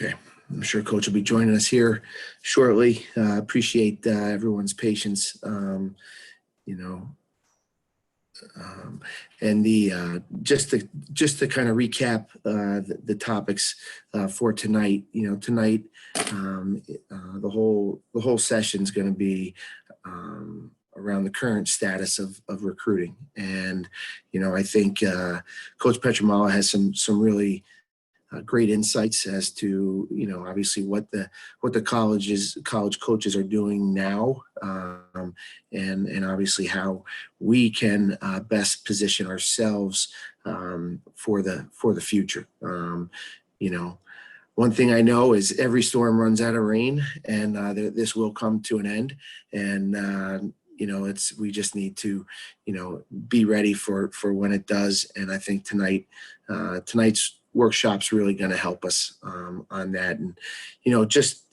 Okay, I'm sure Coach will be joining us here shortly. Appreciate everyone's patience. You know, and the just to kind of recap the topics for tonight. Tonight the whole session is going to be around the current status of recruiting, and I think Coach Pietramala has some really great insights as to obviously what the college coaches are doing now, and obviously how we can best position ourselves for the future. One thing I know is every storm runs out of rain, and this will come to an end. And we just need to be ready for when it does. And I think tonight's workshop's really going to help us on that. And just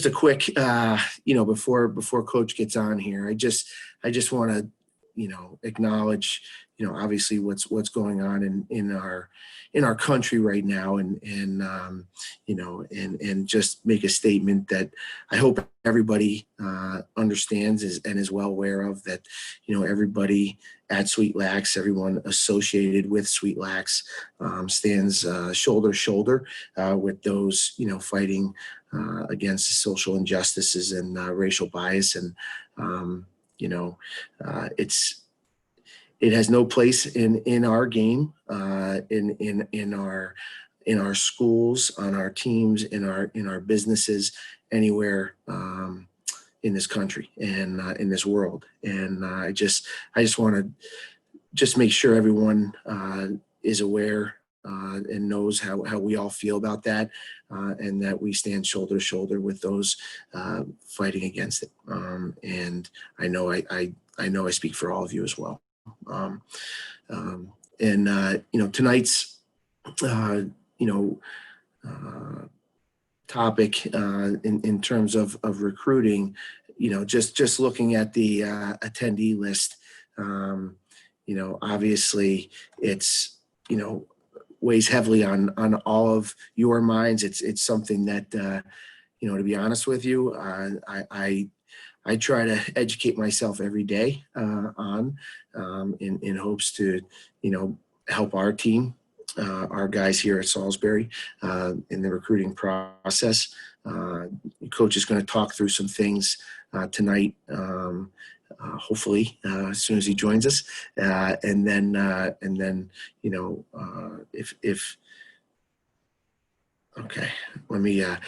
a quick before Coach gets on here, I just want to acknowledge obviously what's going on in our country right now, and just make a statement that I hope everybody understands and is well aware of, that everybody at Sweet Lax, everyone associated with Sweet Lax, stands shoulder to shoulder with those fighting against social injustices and racial bias. And it has no place in our game, in our schools, on our teams, in our businesses, anywhere in this country and in this world. And I just want to just make sure everyone is aware and knows how we all feel about that, and that we stand shoulder to shoulder with those fighting against it. And I know I speak for all of you as well. Tonight's topic in terms of recruiting, just looking at the attendee list, obviously it's weighs heavily on all of your minds. It's something that to be honest with you, I try to educate myself every day on, in hopes to, help our team, our guys here at Salisbury, in the recruiting process. Coach is going to talk through some things tonight, hopefully as soon as he joins us, and then if okay, let me. I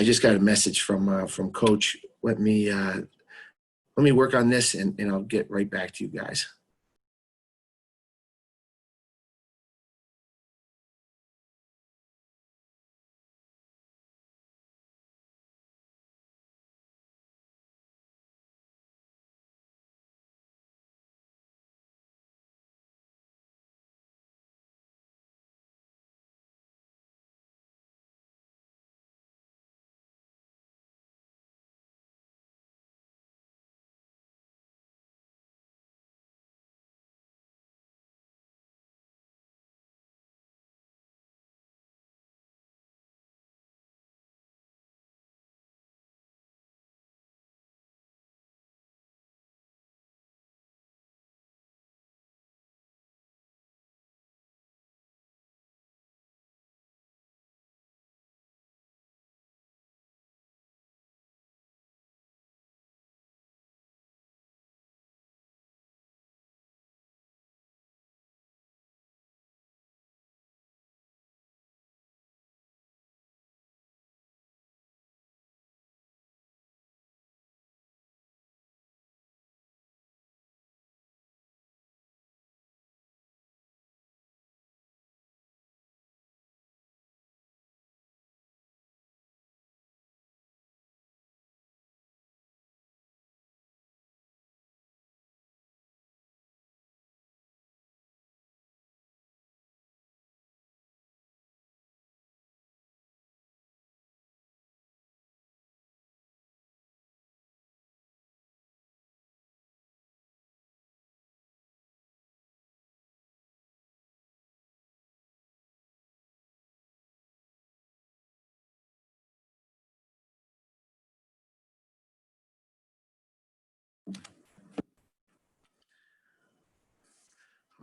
just got a message from Coach. Let me work on this, and I'll get right back to you guys.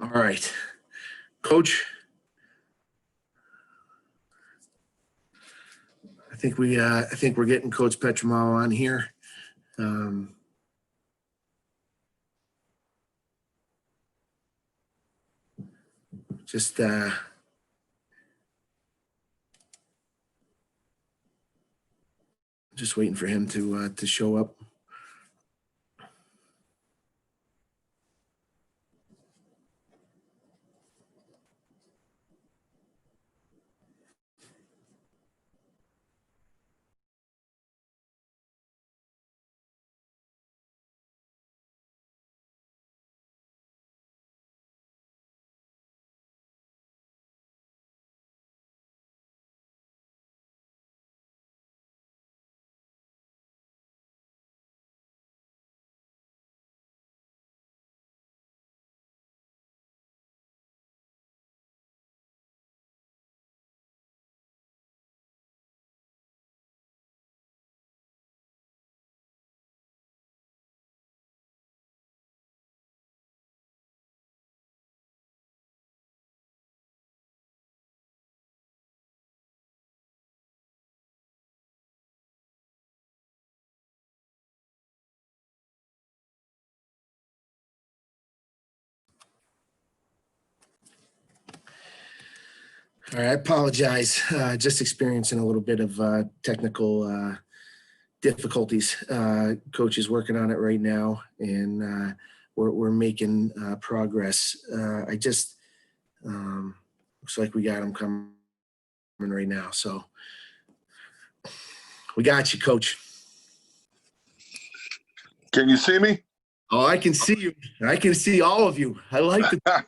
All right, Coach. I think we're getting Coach Pietramala on here. Just waiting for him to show up. All right, I apologize. Just experiencing a little bit of technical difficulties. Coach is working on it right now, and we're making progress. I just looks like we got him coming right now. So we got you, Coach. Can you see me? Oh, I can see you. I can see all of you. I like the.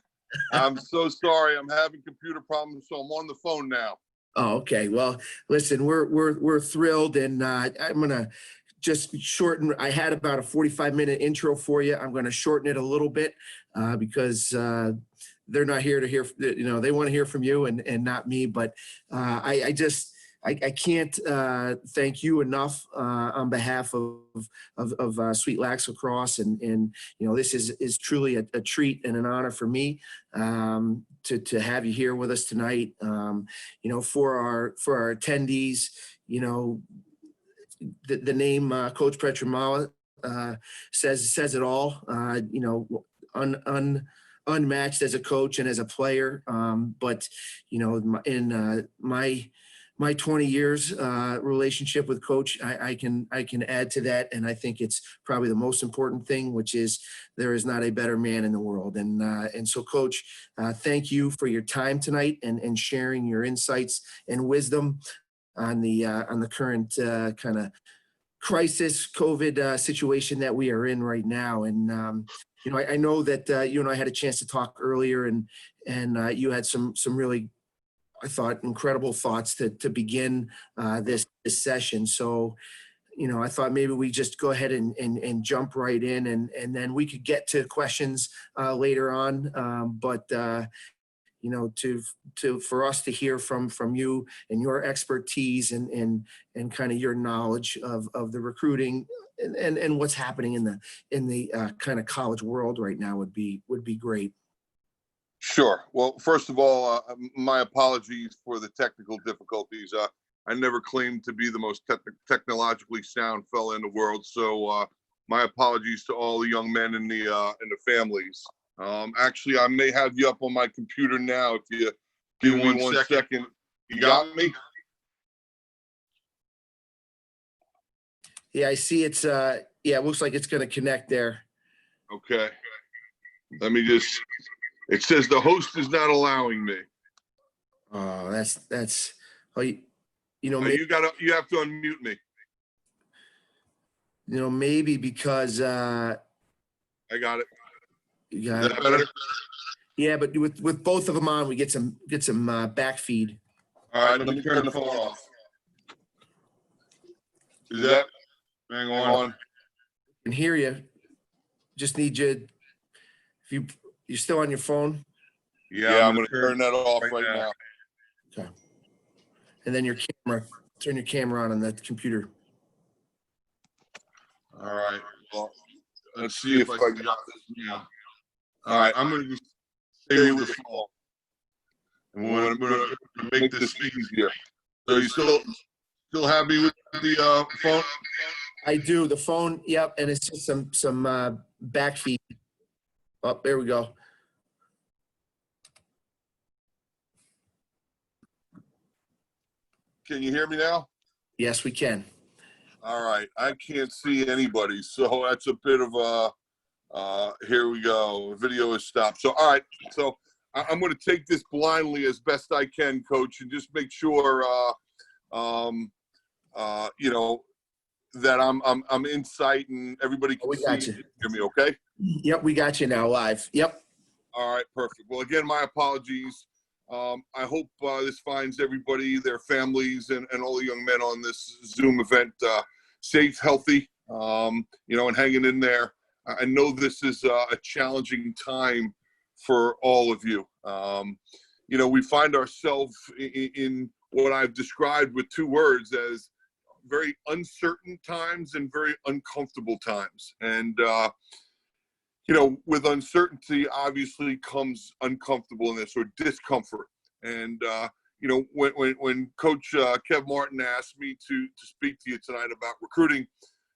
I'm so sorry. I'm having computer problems, so I'm on the phone now. Oh, okay. Well, listen, we're thrilled, and I'm gonna just shorten. I had about a 45-minute intro for you. I'm gonna shorten it a little bit because they're not here to hear. They want to hear from you and not me. But I can't thank you enough on behalf of Sweet Lax Lacrosse, and this is truly a treat and an honor for me to have you here with us tonight. For our attendees, the name Coach Pietramala says it all. Unmatched as a coach and as a player, but in my 20 years relationship with Coach, I can add to that, and I think it's probably the most important thing, which is there is not a better man in the world. And so, Coach, thank you for your time tonight and sharing your insights and wisdom on the current kind of crisis COVID situation that we are in right now. And I know that you and I had a chance to talk earlier, and you had some really, I thought, incredible thoughts to begin this session. So, I thought maybe we just go ahead and jump right in, and then we could get to questions later on. But for us to hear from you and your expertise and kind of your knowledge of the recruiting and what's happening in the kind of college world right now would be great. Sure. Well, first of all, my apologies for the technical difficulties. I never claimed to be the most technologically sound fella in the world, so my apologies to all the young men in the families. Actually, I may have you up on my computer now. If you give me one second. You got me? Yeah, I see it's it looks like it's going to connect there. Okay. Let me just. It says the host is not allowing me. Oh, that's. Oh, maybe, you have to unmute me. Maybe because. I got it. You got is that better? Yeah, but with both of them on, we get some back feed. All right, let me turn the phone off. Is that? Hang on. I can hear you. Just need you. If you're still on your phone. Yeah, I'm going to turn that off right now. Okay. And then turn your camera on the computer. All right. Well, let's see if I got this now. All right, I'm going to just stay with the phone. And we're gonna make this easier. So you still happy with the phone? I do. The phone, yep, and it's just some back feed. Oh, there we go. Can you hear me now? Yes, we can. All right. I can't see anybody, so that's a bit of a here we go. Video is stopped. So all right. So I'm going to take this blindly as best I can, Coach, and just make sure you know, that I'm in sight and everybody can We got see you. and hear me, okay? Yep, we got you now live. Yep. All right, perfect. Well, again, my apologies. I hope this finds everybody, their families, and all the young men on this Zoom event safe, healthy, you know, and hanging in there. I know this is a challenging time for all of you. You know, we find ourselves in what I've described with two words as very uncertain times and very uncomfortable times. And, you know, with uncertainty, obviously comes uncomfortableness or discomfort. And, you know, when Coach Kev Martin asked me to speak to you tonight about recruiting,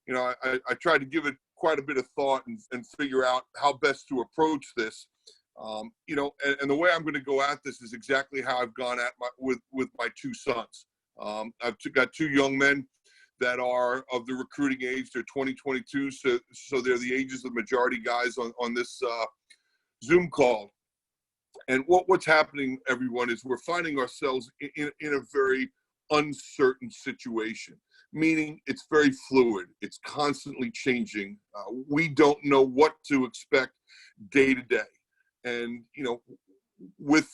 you know, I tried to give it quite a bit of thought and figure out how best to approach this. You know, and the way I'm going to go at this is exactly how I've gone at with my two sons. I've got two young men that are of the recruiting age. They're 2022, so they're the ages of the majority guys on this Zoom call. And what's happening, everyone, is we're finding ourselves in a very uncertain situation, meaning it's very fluid. It's constantly changing. We don't know what to expect day to day. And, you know, with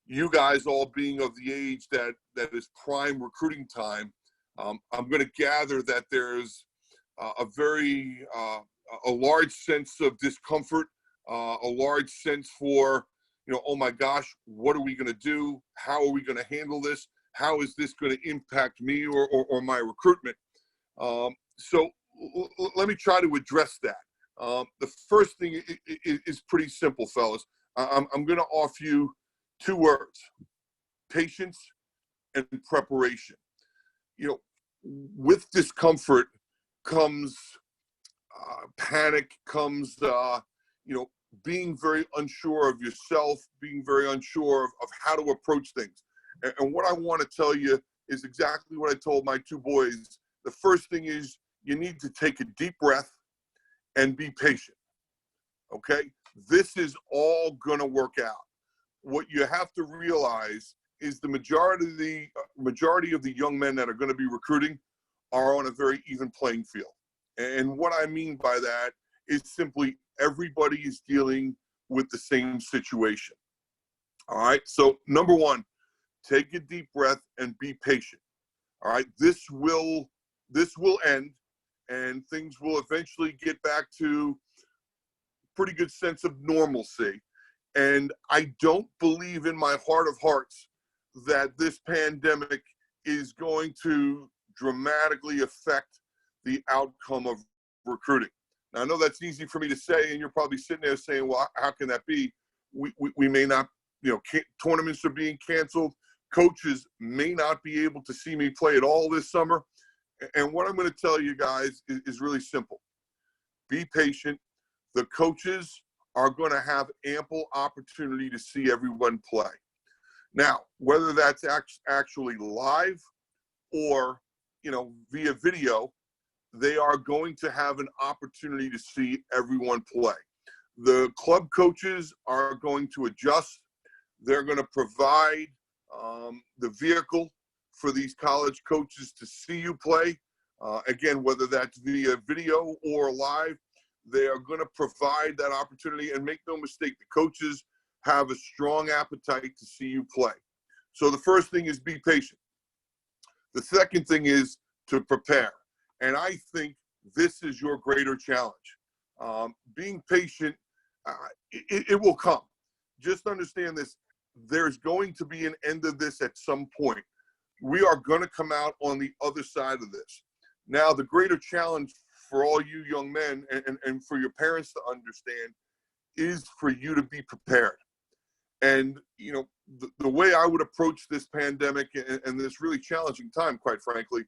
you guys all being of the age that is prime recruiting time, I'm going to gather that there's a large sense of discomfort, a large sense for, you know, oh my gosh, what are we going to do? How are we going to handle this? How is this going to impact me or my recruitment? So let me try to address that. The first thing is pretty simple, fellas. I'm going to offer you two words: patience and preparation. You know, with discomfort comes panic, comes, you know, being very unsure of yourself, being very unsure of how to approach things. And what I want to tell you is exactly what I told my two boys. The first thing is you need to take a deep breath and be patient, okay? This is all going to work out. What you have to realize is the majority of the young men that are going to be recruiting are on a very even playing field. And what I mean by that is simply everybody is dealing with the same situation. All right. So number one, take a deep breath and be patient. All right. This will end and things will eventually get back to pretty good sense of normalcy. And I don't believe in my heart of hearts that this pandemic is going to dramatically affect the outcome of recruiting. Now, I know that's easy for me to say, and you're probably sitting there saying, well, how can that be? We may not, you know, tournaments are being canceled. Coaches may not be able to see me play at all this summer. And what I'm going to tell you guys is really simple. Be patient. The coaches are going to have ample opportunity to see everyone play. Now, whether that's actually live or, you know, via video, they are going to have an opportunity to see everyone play. The club coaches are going to adjust. They're going to provide the vehicle for these college coaches to see you play. Again, whether that's via video or live, they are going to provide that opportunity. And make no mistake, the coaches have a strong appetite to see you play. So the first thing is be patient. The second thing is to prepare. And I think this is your greater challenge. Being patient, it will come. Just understand this. There's going to be an end of this at some point. We are going to come out on the other side of this. Now, the greater challenge for all you young men and for your parents to understand is for you to be prepared. And, the way I would approach this pandemic and this really challenging time, quite frankly,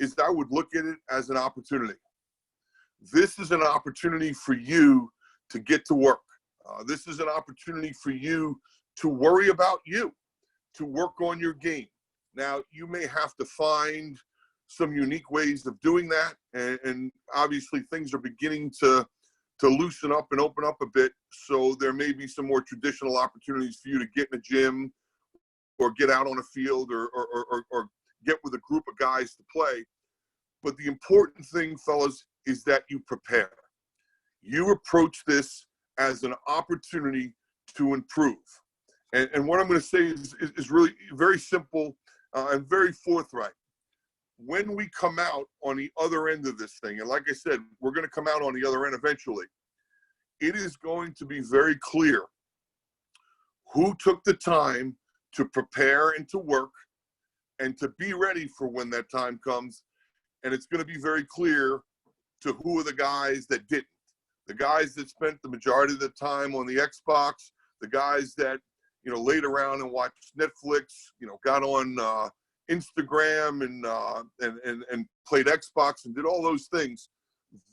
is I would look at it as an opportunity. This is an opportunity for you to get to work. This is an opportunity for you to worry about you, to work on your game. Now, you may have to find some unique ways of doing that. And obviously things are beginning to loosen up and open up a bit. So there may be some more traditional opportunities for you to get in a gym or get out on a field or get with a group of guys to play. But the important thing, fellas, is that you prepare. You approach this as an opportunity to improve. And what I'm going to say is really very simple and very forthright. When we come out on the other end of this thing, and like I said, we're going to come out on the other end eventually, it is going to be very clear who took the time to prepare and to work and to be ready for when that time comes. And it's going to be very clear to who are the guys that didn't. The guys that spent the majority of the time on the Xbox, the guys that, laid around and watched Netflix, got on Instagram and played Xbox and did all those things.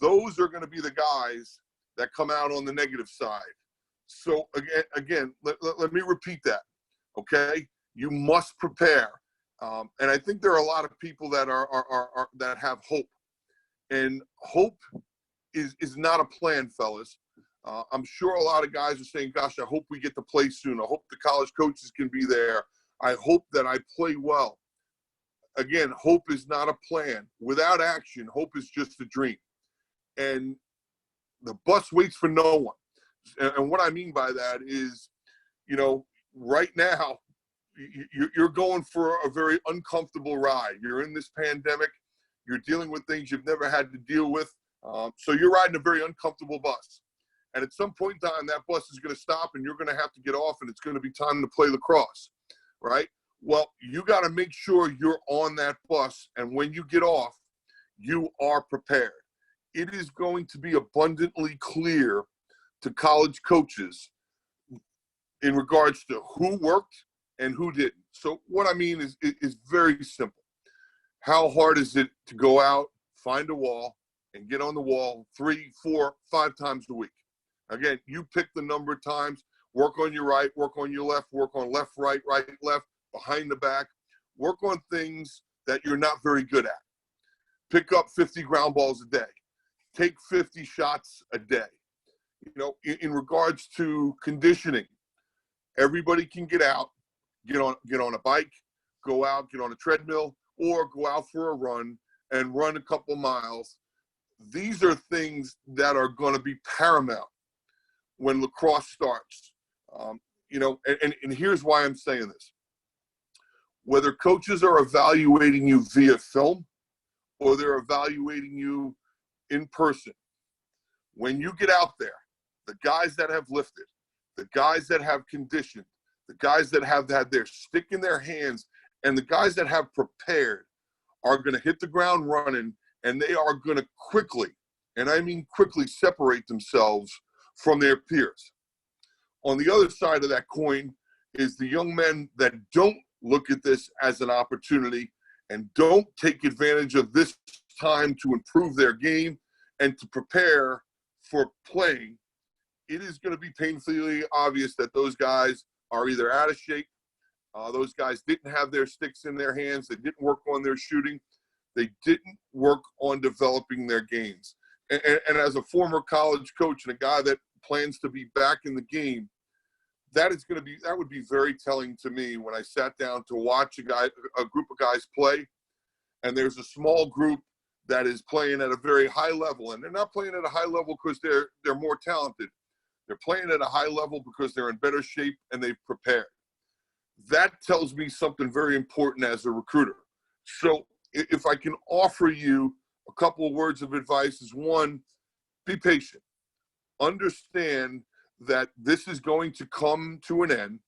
Those are going to be the guys that come out on the negative side. So again, let me repeat that. Okay, you must prepare, and I think there are a lot of people that are that have hope, and hope is not a plan, fellas. I'm sure a lot of guys are saying, "Gosh, I hope we get to play soon. I hope the college coaches can be there. I hope that I play well." Again, hope is not a plan. Without action, hope is just a dream, and the bus waits for no one. And what I mean by that is, right now, you're going for a very uncomfortable ride. You're in this pandemic. You're dealing with things you've never had to deal with. So you're riding a very uncomfortable bus. And at some point in time, that bus is going to stop and you're going to have to get off and it's going to be time to play lacrosse, right? Well, you got to make sure you're on that bus. And when you get off, you are prepared. It is going to be abundantly clear to college coaches in regards to who worked and who didn't. So what I mean is very simple. How hard is it to go out, find a wall, and get on the wall 3, 4, 5 times a week? Again, you pick the number of times, work on your right, work on your left, work on left, right, right, left, behind the back. Work on things that you're not very good at. Pick up 50 ground balls a day. Take 50 shots a day. In regards to conditioning, everybody can get out, get on a bike, go out, get on a treadmill, or go out for a run and run a couple miles. These are things that are going to be paramount when lacrosse starts. And here's why I'm saying this. Whether coaches are evaluating you via film or they're evaluating you in person, when you get out there, the guys that have lifted, the guys that have conditioned, the guys that have had their stick in their hands, and the guys that have prepared are going to hit the ground running, and they are going to quickly, and I mean quickly, separate themselves from their peers. On the other side of that coin is the young men that don't look at this as an opportunity and don't take advantage of this time to improve their game and to prepare for playing. It is going to be painfully obvious that those guys are either out of shape, those guys didn't have their sticks in their hands, they didn't work on their shooting, they didn't work on developing their games. And as a former college coach and a guy that plans to be back in the game, that would be very telling to me when I sat down to watch a group of guys play, and there's a small group that is playing at a very high level, and they're not playing at a high level because they're more talented. They're playing at a high level because they're in better shape and they've prepared. That tells me something very important as a recruiter. So if I can offer you a couple of words of advice is, one, be patient. Understand that this is going to come to an end.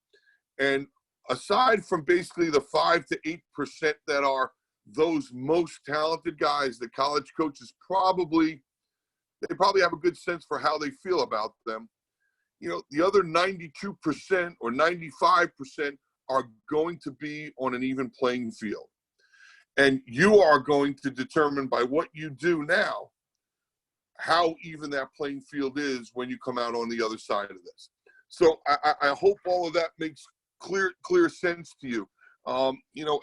And aside from basically the 5 to 8% that are those most talented guys that college coaches probably have a good sense for how they feel about them, the other 92% or 95% are going to be on an even playing field. And you are going to determine by what you do now how even that playing field is when you come out on the other side of this. So I hope all of that makes clear sense to you.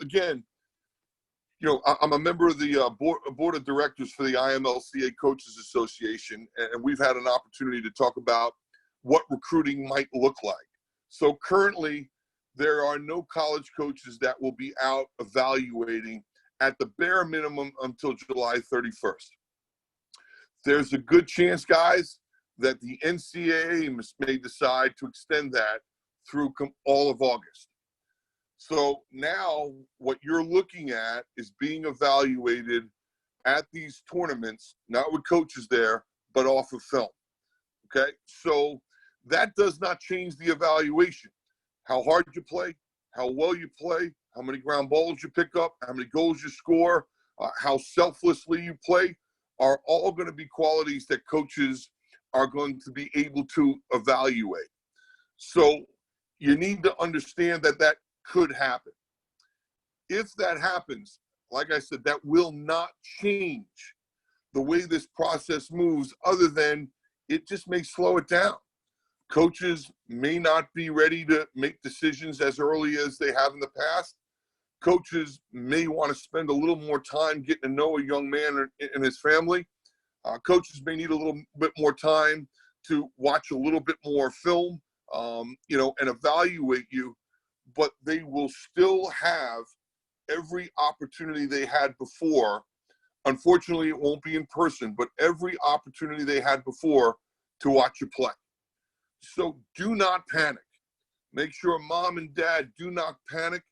Again, I'm a member of the board of directors for the IMLCA Coaches Association, and we've had an opportunity to talk about what recruiting might look like. So currently, there are no college coaches that will be out evaluating at the bare minimum until July 31st. There's a good chance, guys, that the NCAA may decide to extend that through all of August. So now what you're looking at is being evaluated at these tournaments, not with coaches there, but off of film. Okay, so that does not change the evaluation. How hard you play, how well you play, how many ground balls you pick up, how many goals you score, how selflessly you play, are all going to be qualities that coaches are going to be able to evaluate. So you need to understand that that could happen. If that happens, like I said, that will not change the way this process moves, other than it just may slow it down. Coaches may not be ready to make decisions as early as they have in the past. Coaches may want to spend a little more time getting to know a young man and his family. Coaches may need a little bit more time to watch a little bit more film, and evaluate you, but they will still have every opportunity they had before. Unfortunately, it won't be in person, but every opportunity they had before to watch you play. So do not panic. Make sure mom and dad do not panic.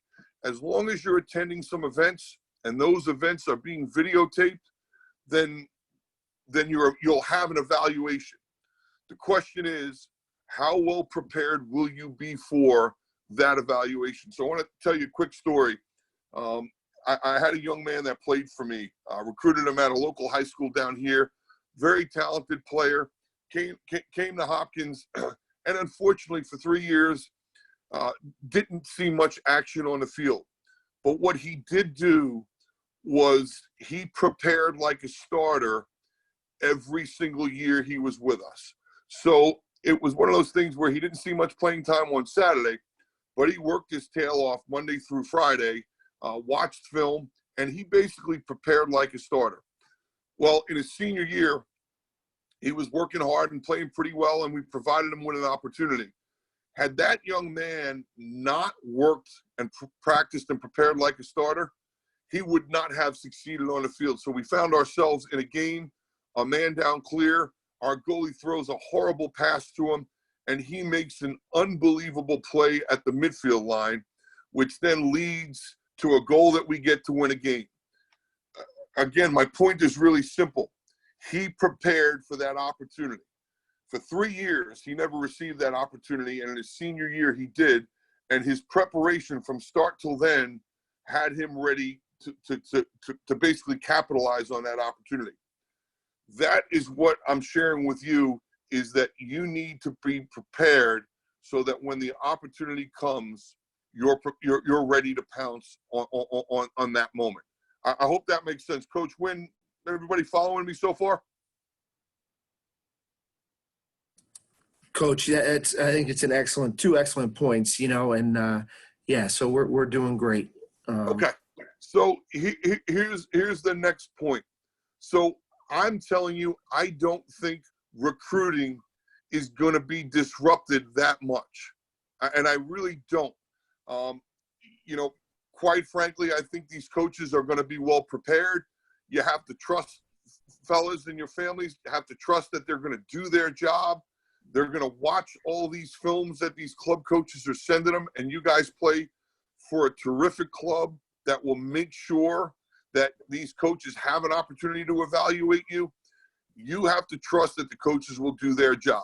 As long as you're attending some events and those events are being videotaped, then you'll have an evaluation. The question is, how well prepared will you be for that evaluation? So I want to tell you a quick story. I had a young man that played for me, recruited him at a local high school down here, very talented player, came to Hopkins, and unfortunately for 3 years, didn't see much action on the field. But what he did do was he prepared like a starter every single year he was with us. So it was one of those things where he didn't see much playing time on Saturday, but he worked his tail off Monday through Friday, watched film, and he basically prepared like a starter. Well, in his senior year, he was working hard and playing pretty well, and we provided him with an opportunity. Had that young man not worked and practiced and prepared like a starter, he would not have succeeded on the field. So we found ourselves in a game, a man down clear, our goalie throws a horrible pass to him, and he makes an unbelievable play at the midfield line, which then leads to a goal that we get to win a game. Again, my point is really simple. He prepared for that opportunity. For 3 years, he never received that opportunity, and in his senior year, he did. And his preparation from start till then had him ready to basically capitalize on that opportunity. That is what I'm sharing with you, is that you need to be prepared so that when the opportunity comes, you're ready to pounce on that moment. I hope that makes sense. Coach Wynne, everybody following me so far? Coach, I think it's two excellent points, and so we're doing great. Okay. So here's the next point. So I'm telling you, I don't think recruiting is going to be disrupted that much. And I really don't. Quite frankly, I think these coaches are going to be well prepared. You have to trust fellas and your families. You have to trust that they're going to do their job. They're going to watch all these films that these club coaches are sending them, and you guys play for a terrific club that will make sure that these coaches have an opportunity to evaluate you. You have to trust that the coaches will do their job.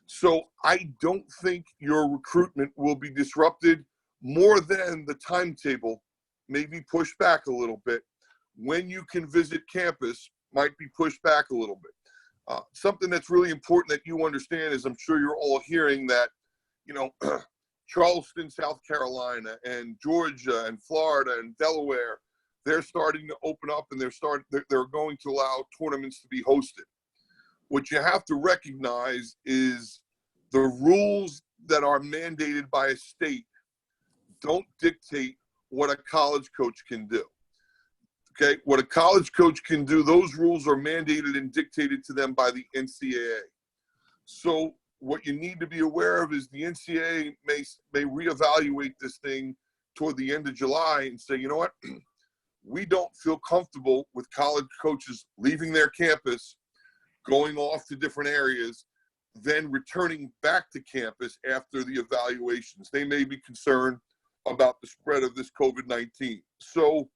So I don't think your recruitment will be disrupted more than the timetable may be pushed back a little bit. When you can visit campus might be pushed back a little bit. Something that's really important that you understand is, I'm sure you're all hearing that, you know, Charleston, South Carolina, and Georgia, and Florida, and Delaware, they're starting to open up, and they're going to allow tournaments to be hosted. What you have to recognize is the rules that are mandated by a state don't dictate what a college coach can do. Okay, what a college coach can do, those rules are mandated and dictated to them by the NCAA. So what you need to be aware of is the NCAA may reevaluate this thing toward the end of July and say, you know what, we don't feel comfortable with college coaches leaving their campus, going off to different areas, then returning back to campus after the evaluations. They may be concerned about the spread of this COVID-19. So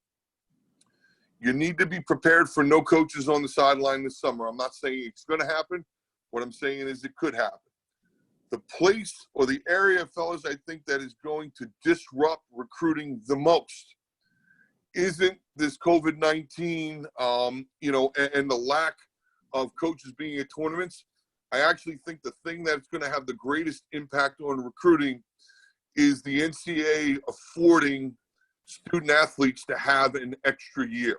you need to be prepared for no coaches on the sideline this summer. I'm not saying it's going to happen. What I'm saying is it could happen. The place or the area, fellas, I think that is going to disrupt recruiting the most isn't this COVID-19, you know, and the lack of coaches being at tournaments. I actually think the thing that's going to have the greatest impact on recruiting is the NCAA affording student athletes to have an extra year.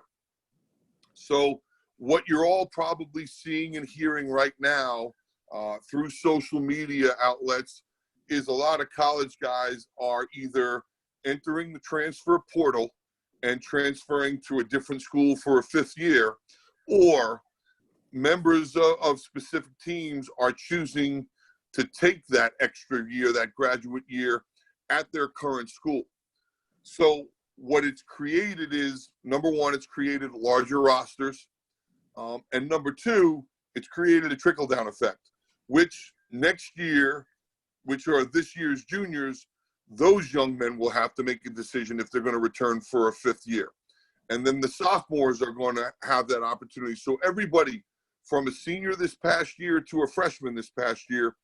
So what you're all probably seeing and hearing right now through social media outlets is a lot of college guys are either entering the transfer portal and transferring to a different school for a fifth year, or members of specific teams are choosing to take that extra year, that graduate year, at their current school. So what it's created is, number one, it's created larger rosters. And number two, it's created a trickle-down effect, which next year, which are this year's juniors, those young men will have to make a decision if they're going to return for a fifth year. And then the sophomores are going to have that opportunity. So everybody from a senior this past year to a freshman this past year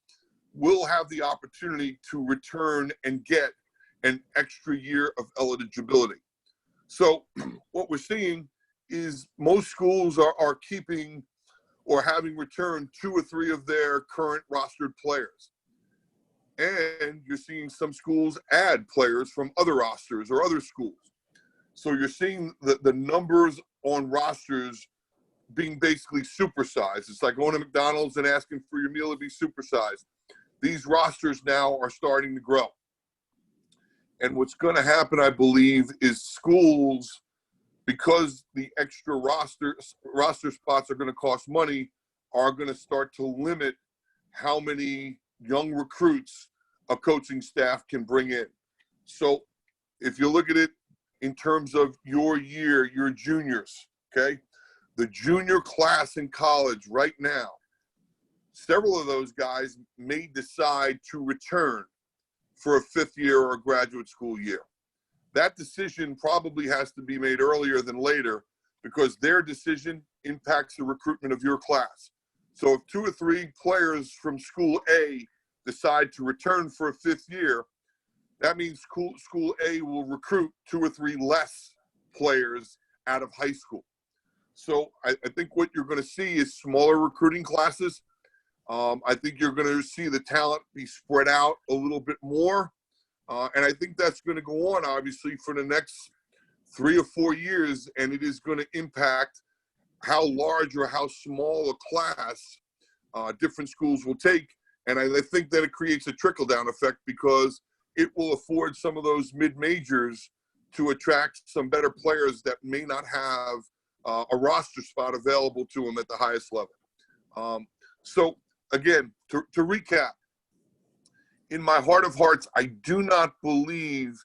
will have the opportunity to return and get an extra year of eligibility. So what we're seeing is most schools are keeping or having returned 2 or 3 of their current rostered players. And you're seeing some schools add players from other rosters or other schools. So you're seeing the numbers on rosters being basically supersized. It's like going to McDonald's and asking for your meal to be supersized. These rosters now are starting to grow. And what's going to happen, I believe, is schools, because the extra roster spots are going to cost money, are going to start to limit how many young recruits a coaching staff can bring in. So if you look at it in terms of your year, your juniors, okay, the junior class in college right now, several of those guys may decide to return for a fifth year or a graduate school year. That decision probably has to be made earlier than later, because their decision impacts the recruitment of your class. So if 2 or 3 players from school A decide to return for a fifth year, that means school A will recruit 2 or 3 less players out of high school. So I think what you're going to see is smaller recruiting classes. I think you're going to see the talent be spread out a little bit more. And I think that's going to go on, obviously, for the next 3 or 4 years. And it is going to impact how large or how small a class different schools will take. And I think that it creates a trickle-down effect, because it will afford some of those mid-majors to attract some better players that may not have a roster spot available to them at the highest level. So again, to recap, in my heart of hearts, I do not believe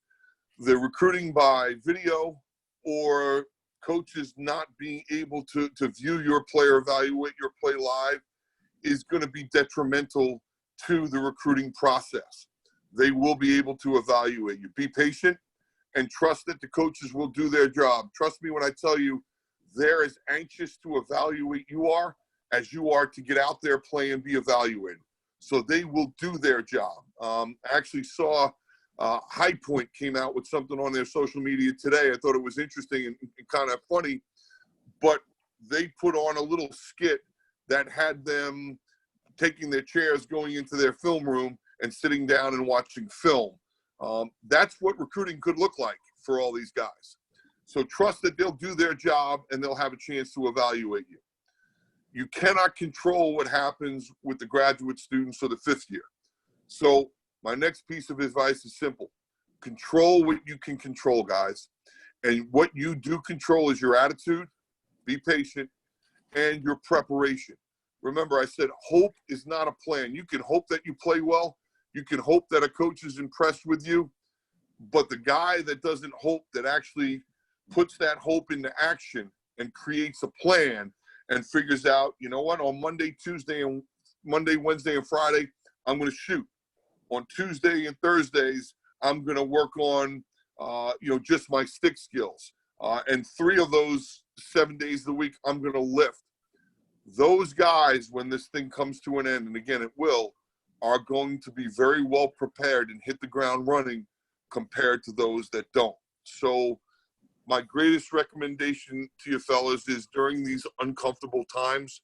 the recruiting by video or coaches not being able to view your player, evaluate your play live, is going to be detrimental to the recruiting process. They will be able to evaluate you. Be patient and trust that the coaches will do their job. Trust me when I tell you, they're as anxious to evaluate you are as you are to get out there, play, and be evaluated. So they will do their job. I actually saw High Point came out with something on their social media today. I thought it was interesting and kind of funny, but they put on a little skit that had them taking their chairs, going into their film room and sitting down and watching film. That's what recruiting could look like for all these guys. So trust that they'll do their job and they'll have a chance to evaluate you. You cannot control what happens with the graduate students for the 5th year. So my next piece of advice is simple. Control what you can control, guys. And what you do control is your attitude, be patient, and your preparation. Remember, I said hope is not a plan. You can hope that you play well. You can hope that a coach is impressed with you. But the guy that doesn't hope, that actually puts that hope into action and creates a plan and figures out, you know what, on Monday, Wednesday, and Friday, I'm going to shoot. On Tuesday and Thursdays, I'm going to work on, just my stick skills. And 3 of those 7 days of the week, I'm going to lift. Those guys, when this thing comes to an end, and again, it will, are going to be very well prepared and hit the ground running compared to those that don't. So my greatest recommendation to you fellas is during these uncomfortable times,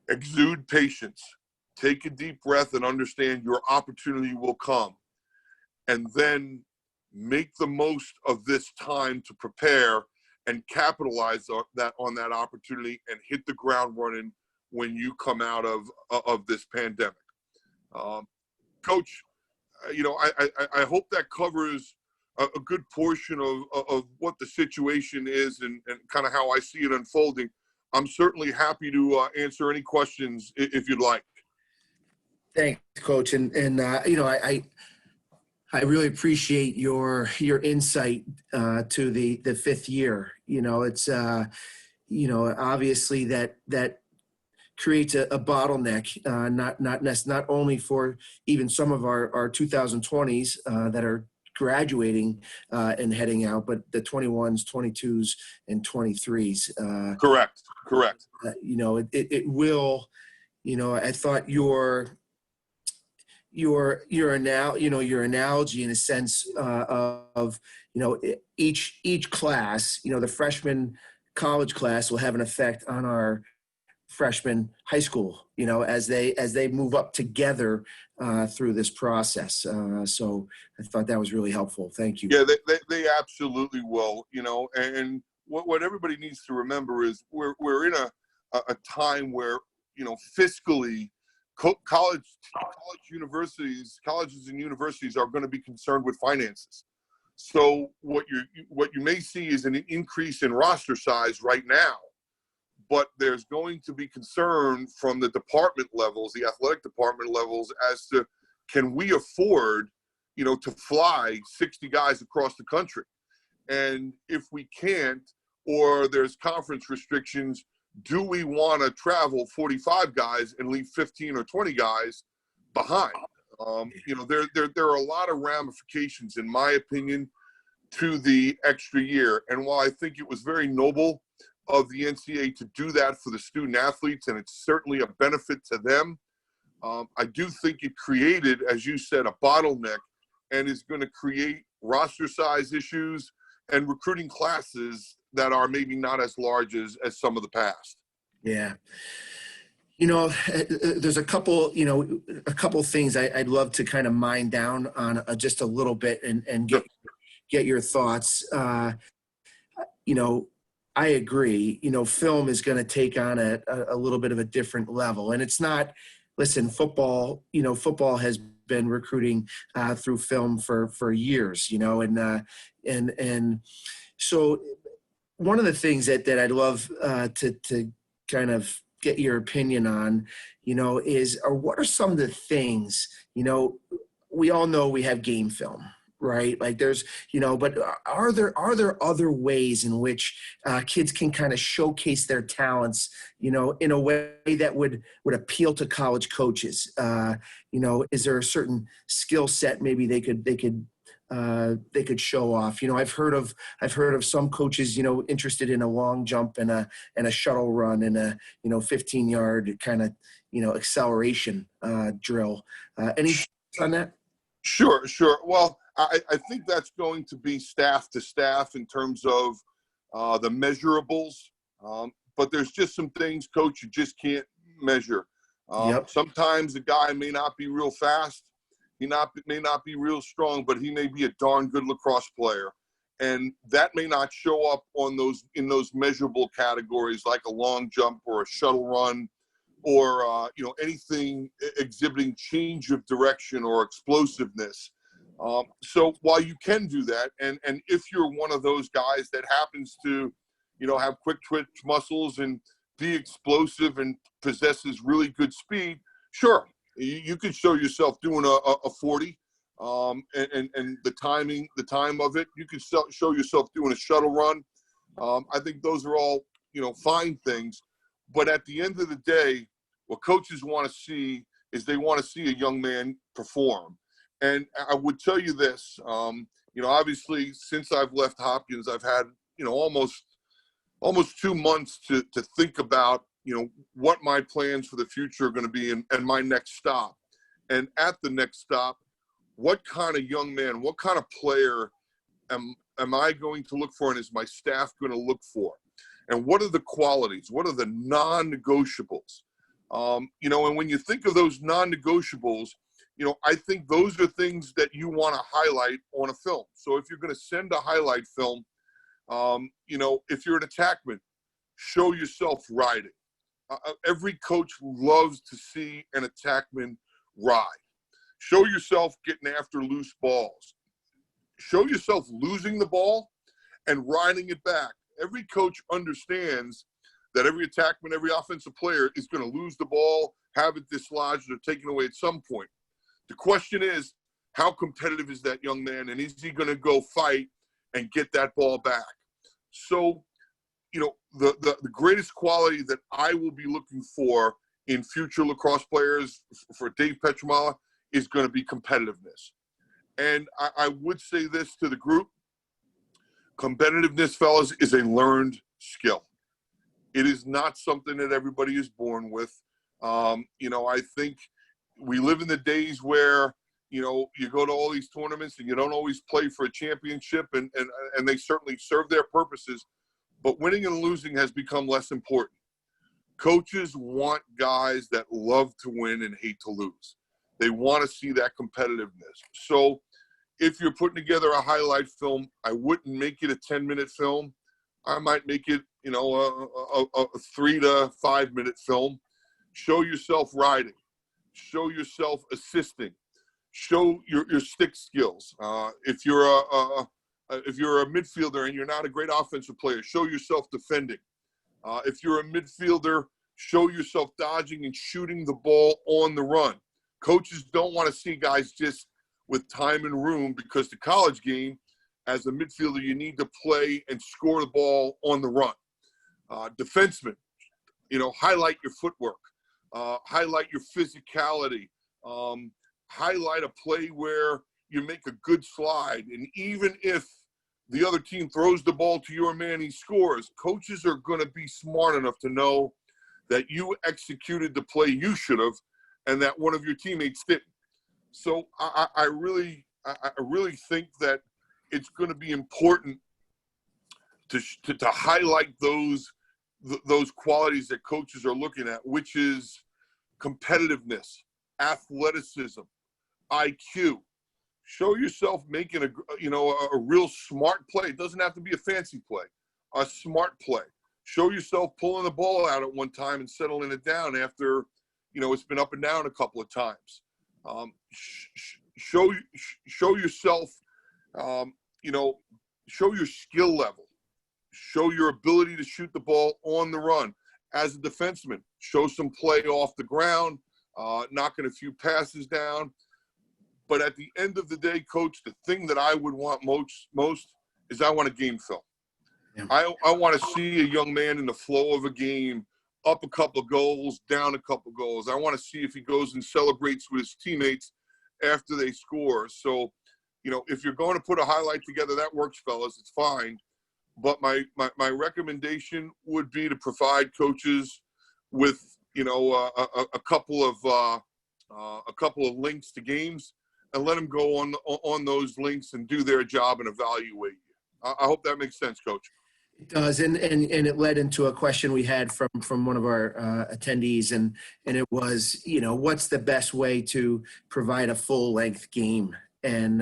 exude patience. Take a deep breath and understand your opportunity will come. And then make the most of this time to prepare and capitalize on that opportunity and hit the ground running when you come out of this pandemic. Coach, I hope that covers a good portion of what the situation is and kind of how I see it unfolding. I'm certainly happy to answer any questions if you'd like. Thanks, Coach. I really appreciate your insight to the 5th year. It's obviously that creates a bottleneck, not only for even some of our 2020s that are graduating and heading out, but the 21s, 22s, and 23s. Correct. It will. I thought your analogy in a sense of each class, the freshman college class will have an effect on our freshman high school, as they move up together through this process. So I thought that was really helpful. Thank you. Yeah, they absolutely will, and what everybody needs to remember is we're in a time where, fiscally, colleges and universities are going to be concerned with finances. So what you may see is an increase in roster size right now, but there's going to be concern from the department levels, the athletic department levels, as to can we afford, to fly 60 guys across the country? And if we can't, or there's conference restrictions, do we want to travel 45 guys and leave 15 or 20 guys behind? There are a lot of ramifications, in my opinion, to the extra year. And while I think it was very noble of the NCAA to do that for the student athletes, and it's certainly a benefit to them, I do think it created, as you said, a bottleneck, and is going to create roster size issues and recruiting classes that are maybe not as large as some of the past. Yeah. There's a couple things I'd love to kind of mine down on just a little bit and get your thoughts. I agree. Film is going to take on a little bit of a different level, and it's not. Listen, football. Football has been recruiting through film for years. And so one of the things that I'd love to kind of get your opinion on, what are some of the things, we all know we have game film, right? Like there's, but are there other ways in which kids can kind of showcase their talents, in a way that would appeal to college coaches? Is there a certain skill set maybe they could show off? I've heard of some coaches, interested in a long jump and a shuttle run and a 15-yard kind of acceleration drill. Any thoughts on that? Sure. Well, I think that's going to be staff to staff in terms of the measurables. But there's just some things, Coach, you just can't measure. Yep. Sometimes a guy may not be real fast. May not be real strong, but he may be a darn good lacrosse player. And that may not show up in those measurable categories like a long jump or a shuttle run or, anything exhibiting change of direction or explosiveness. So while you can do that, and if you're one of those guys that happens to, have quick twitch muscles and be explosive and possesses really good speed, sure, you could show yourself doing a 40, and the time of it. You could show yourself doing a shuttle run. I think those are all, fine things. But at the end of the day, what coaches want to see is they want to see a young man perform. And I would tell you this, obviously since I've left Hopkins, I've had, almost 2 months to think about, what my plans for the future are going to be and my next stop. And at the next stop, what kind of young man, what kind of player am I going to look for, and is my staff going to look for? And what are the qualities? What are the non-negotiables? And when you think of those non-negotiables, I think those are things that you want to highlight on a film. So if you're going to send a highlight film, if you're an attackman, show yourself riding. Every coach loves to see an attackman ride. Show yourself getting after loose balls. Show yourself losing the ball and riding it back. Every coach understands that every attackman, every offensive player is going to lose the ball, have it dislodged or taken away at some point. The question is, how competitive is that young man, and is he going to go fight and get that ball back? So, the greatest quality that I will be looking for in future lacrosse players for Dave Pietramala is going to be competitiveness. And I would say this to the group: competitiveness, fellas, is a learned skill. It is not something that everybody is born with. I think we live in the days where, you go to all these tournaments and you don't always play for a championship, and they certainly serve their purposes, but winning and losing has become less important. Coaches want guys that love to win and hate to lose. They want to see that competitiveness. So if you're putting together a highlight film, I wouldn't make it a 10-minute film. I might make it, a 3 to 5 minute film. Show yourself riding. Show yourself assisting. Show your stick skills. If you're a midfielder and you're not a great offensive player, show yourself defending. If you're a midfielder, show yourself dodging and shooting the ball on the run. Coaches don't want to see guys just with time and room, because the college game, as a midfielder, you need to play and score the ball on the run. Defensemen, highlight your footwork, highlight your physicality, highlight a play where you make a good slide. And even if the other team throws the ball to your man, he scores, coaches are going to be smart enough to know that you executed the play you should have and that one of your teammates didn't. So I really think that it's going to be important to highlight those qualities that coaches are looking at, which is competitiveness, athleticism, IQ. Show yourself making a real smart play. It doesn't have to be a fancy play, a smart play. Show yourself pulling the ball out at one time and settling it down after, it's been up and down a couple of times. Show yourself, show your skill level. Show your ability to shoot the ball on the run. As a defenseman, show some play off the ground, knocking a few passes down. But at the end of the day, Coach, the thing that I would want most is I want a game film. Yeah. I want to see a young man in the flow of a game, up a couple of goals, down a couple of goals. I want to see if he goes and celebrates with his teammates after they score. So, if you're going to put a highlight together, that works, fellas. It's fine. But my recommendation would be to provide coaches with, a couple of links to games, and let them go on those links and do their job and evaluate you. I hope that makes sense, Coach. It does, and it led into a question we had from one of our attendees, and it was, what's the best way to provide a full length game? And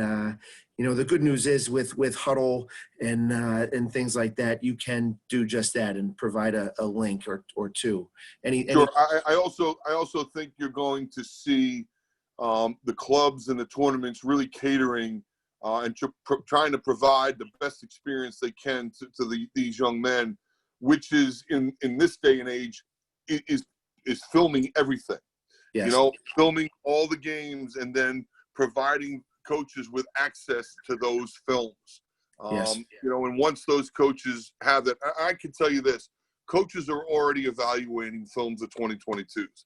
the good news is with Huddle and things like that, you can do just that and provide a link or two. Sure. I also think you're going to see the clubs and the tournaments really catering and trying to provide the best experience they can to these young men, which is in this day and age is filming everything. Yes. Filming all the games and then providing coaches with access to those films. Yes. And once those coaches have that, I can tell you this: coaches are already evaluating films of 2022s.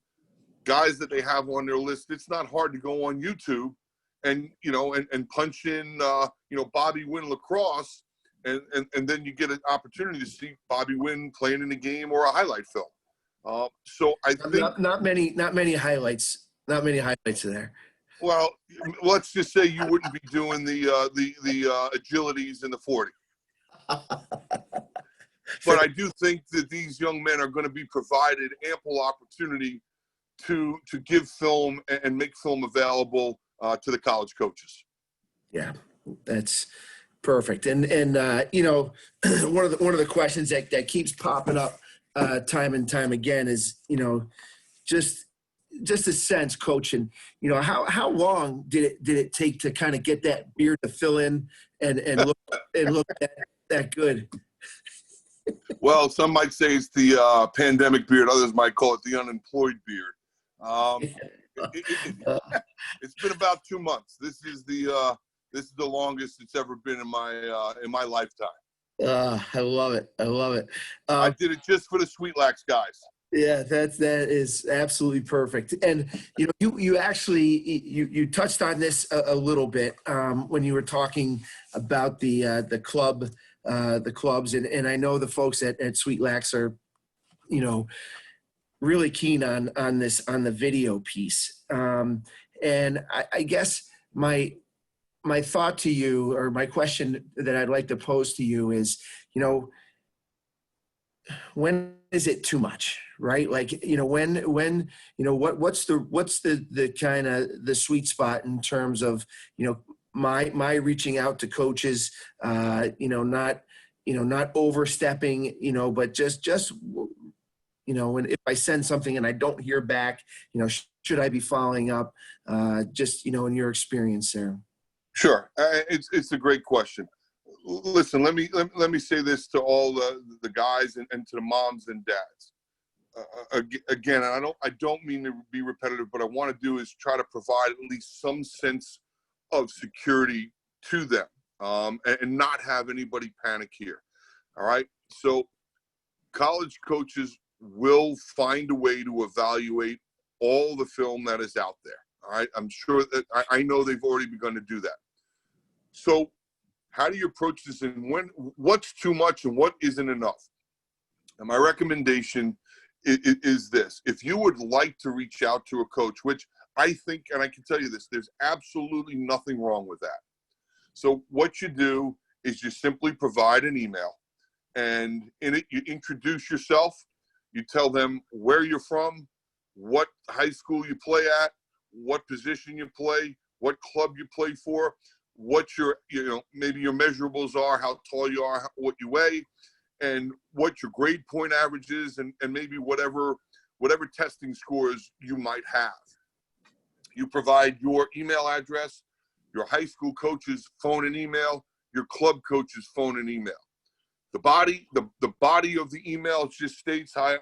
Guys that they have on their list, it's not hard to go on YouTube and punch in Bobby Wynne lacrosse, and then you get an opportunity to see Bobby Wynne playing in a game or a highlight film. So I think not many highlights there. Well, let's just say you wouldn't be doing the agilities in the 40. But I do think that these young men are going to be provided ample opportunity to give film and make film available to the college coaches. Yeah, that's perfect. And one of the questions that keeps popping up time and time again is just a sense, Coach, and how long did it take to kind of get that beard to fill in and look that good? Well, some might say it's the pandemic beard. Others might call it the unemployed beard. It's been about 2 months. This is the longest it's ever been in my lifetime. I love it. I did it just for the Sweet Lax guys. Yeah, that is absolutely perfect. And you actually you touched on this a little bit when you were talking about the clubs, and I know the folks at Sweet Lax are really keen on the video piece. And I guess my thought to you, or my question that I'd like to pose to you is, when is it too much, right? Like, when what's the kind of the sweet spot in terms of, my reaching out to coaches, not overstepping, but just when if I send something and I don't hear back, should I be following up? Just, in your experience there. Sure. It's a great question. Listen, let me say this to all the guys and to the moms and dads. Again, and I don't mean to be repetitive, but I want to do is try to provide at least some sense of security to them, and not have anybody panic here. All right. So college coaches will find a way to evaluate all the film that is out there. All right. I'm sure that I know they've already begun to do that. So how do you approach this, and what's too much and what isn't enough? And my recommendation is this: if you would like to reach out to a coach, which I think, and I can tell you this, there's absolutely nothing wrong with that. So what you do is you simply provide an email, and in it you introduce yourself. You tell them where you're from, what high school you play at, what position you play, what club you play for, what your, maybe your measurables are, how tall you are, what you weigh, and what your grade point average is, and maybe whatever testing scores you might have. You provide your email address, your high school coach's phone and email, your club coach's phone and email. The body of the email just states, "Hi,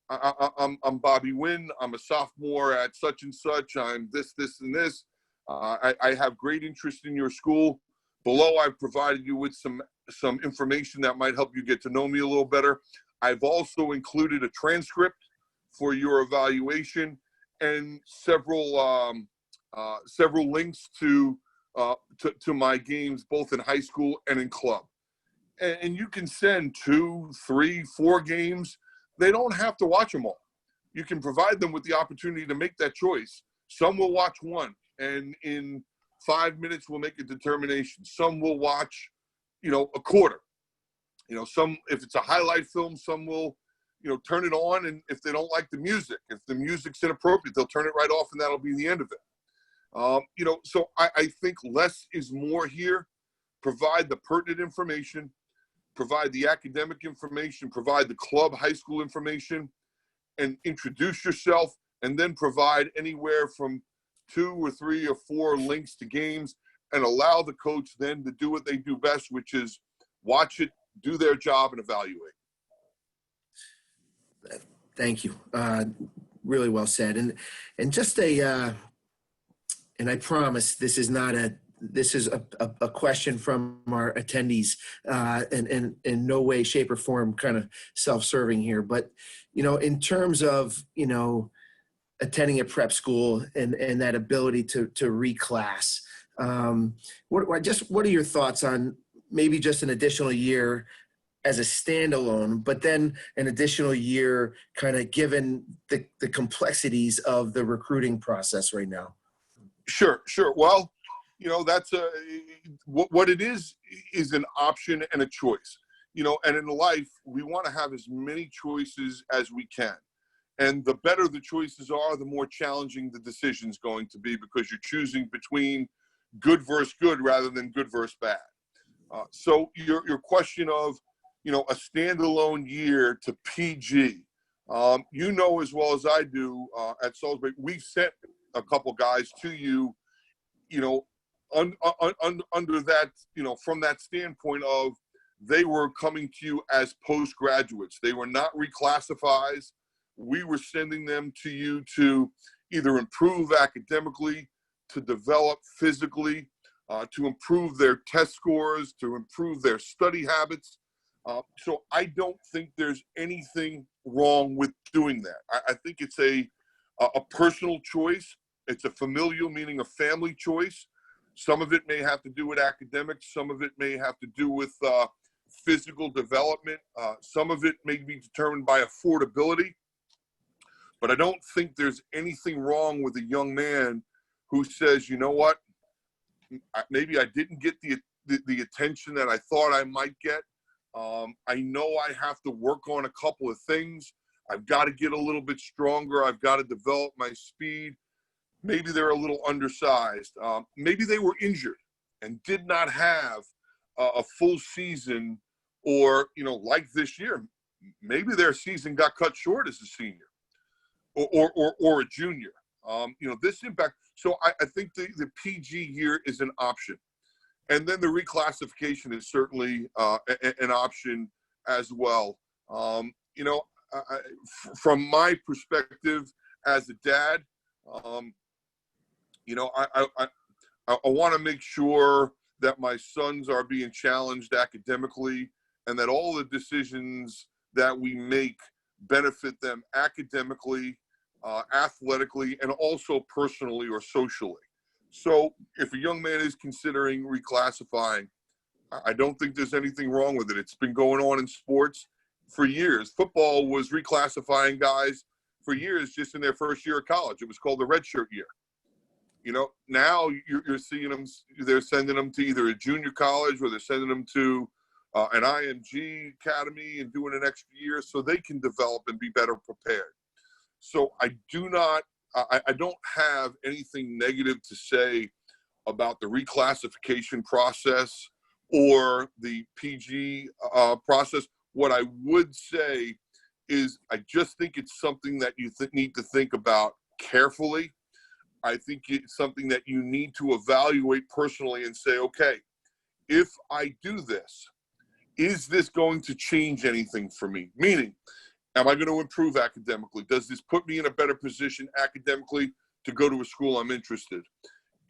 I'm Bobby Wynne. I'm a sophomore at such and such. I'm this, and this. I have great interest in your school. Below, I've provided you with some information that might help you get to know me a little better. I've also included a transcript for your evaluation and several links to my games, both in high school and in club." And you can send 2, 3, 4 games. They don't have to watch them all. You can provide them with the opportunity to make that choice. Some will watch one, and in 5 minutes will make a determination. Some will watch, a quarter. Some, if it's a highlight film, some will, turn it on, and if they don't like the music, if the music's inappropriate, they'll turn it right off, and that'll be the end of it. So I think less is more here. Provide the pertinent information, provide the academic information, provide the club, high school information, and introduce yourself, and then provide anywhere from 2 or 3 or 4 links to games, and allow the coach then to do what they do best, which is watch it, do their job, and evaluate. Thank you. Really well said. And just and I promise this is not a question from our attendees, and in no way, shape, or form kind of self-serving here. But, in terms of, attending a prep school and that ability to reclass, what are your thoughts on maybe just an additional year as a standalone, but then an additional year kind of given the complexities of the recruiting process right now? Sure. Well, that's what it is an option and a choice, and in life, we want to have as many choices as we can. And the better the choices are, the more challenging the decision's going to be, because you're choosing between good versus good rather than good versus bad. So your question of, a standalone year to PG, as well as I do, at Salisbury, we've sent a couple guys to you, under that, from that standpoint of they were coming to you as postgraduates. They were not reclassified. We were sending them to you to either improve academically, to develop physically, to improve their test scores, to improve their study habits. So I don't think there's anything wrong with doing that. I think it's a personal choice. It's a familial, meaning a family choice. Some of it may have to do with academics. Some of it may have to do with physical development. Some of it may be determined by affordability. But I don't think there's anything wrong with a young man who says, you know what, maybe I didn't get the attention that I thought I might get. I know I have to work on a couple of things. I've got to get a little bit stronger. I've got to develop my speed. Maybe they're a little undersized. Maybe they were injured and did not have a full season, or, like this year, maybe their season got cut short as a senior or a junior. This impact. So I think the PG year is an option. And then the reclassification is certainly an option as well. From my perspective as a dad, I want to make sure that my sons are being challenged academically, and that all the decisions that we make benefit them academically, athletically, and also personally or socially. So if a young man is considering reclassifying, I don't think there's anything wrong with it. It's been going on in sports for years. Football was reclassifying guys for years just in their first year of college. It was called the redshirt year. Now you're seeing them, they're sending them to either a junior college, or they're sending them to an IMG academy and doing an extra year so they can develop and be better prepared. So I don't have anything negative to say about the reclassification process or the PG process. What I would say is I just think it's something that you need to think about carefully. I think it's something that you need to evaluate personally and say, okay, if I do this, is this going to change anything for me? Meaning, am I going to improve academically? Does this put me in a better position academically to go to a school I'm interested?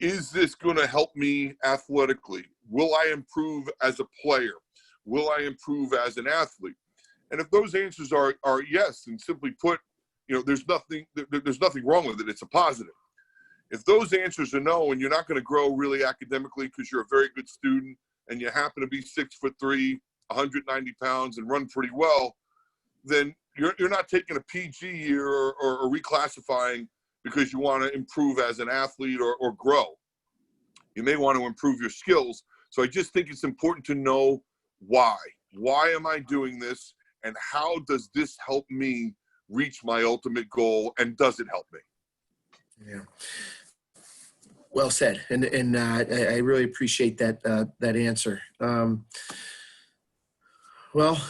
Is this going to help me athletically? Will I improve as a player? Will I improve as an athlete? And if those answers are yes, and simply put, there's nothing wrong with it. It's a positive. If those answers are no, and you're not going to grow really academically because you're a very good student and you happen to be 6'3", 190 pounds, and run pretty well, then you're not taking a PG year or reclassifying because you want to improve as an athlete or grow. You may want to improve your skills. So I just think it's important to know why. why am I doing this, and how does this help me reach my ultimate goal, and does it help me? Yeah. Well said, and I really appreciate that answer. Well,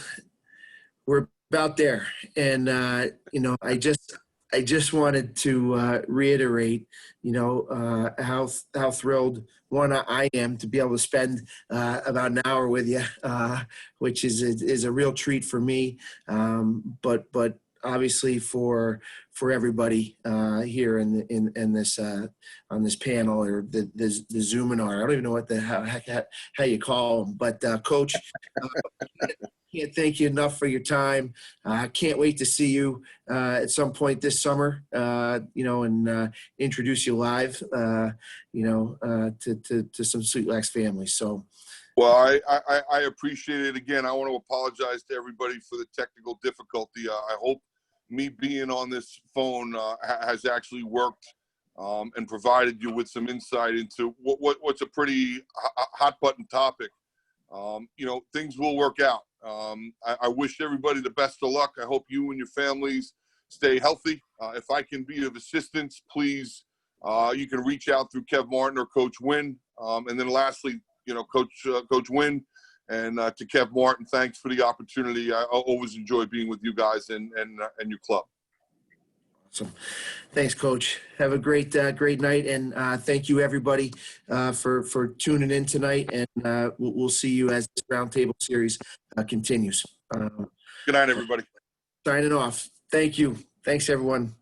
we're about there, and I just wanted to reiterate, how thrilled I am to be able to spend about an hour with you, which is a real treat for me, but obviously for everybody here in this on this panel or the Zoominar. I don't even know how you call them, but Coach. Can't thank you enough for your time. I can't wait to see you at some point this summer, and introduce you live, to some Sweet Lax families. So, well, I appreciate it. Again, I want to apologize to everybody for the technical difficulty. I hope me being on this phone has actually worked and provided you with some insight into what's a pretty hot button topic. Things will work out. I wish everybody the best of luck. I hope you and your families stay healthy. If I can be of assistance, please, you can reach out through Kev Martin or Coach Wynne. And then lastly, Coach Wynne and to Kev Martin, thanks for the opportunity. I always enjoy being with you guys and your club. Awesome. Thanks, Coach. Have a great night, and thank you everybody for tuning in tonight. And we'll see you as this roundtable series continues. Good night, everybody. Signing off. Thank you. Thanks, everyone.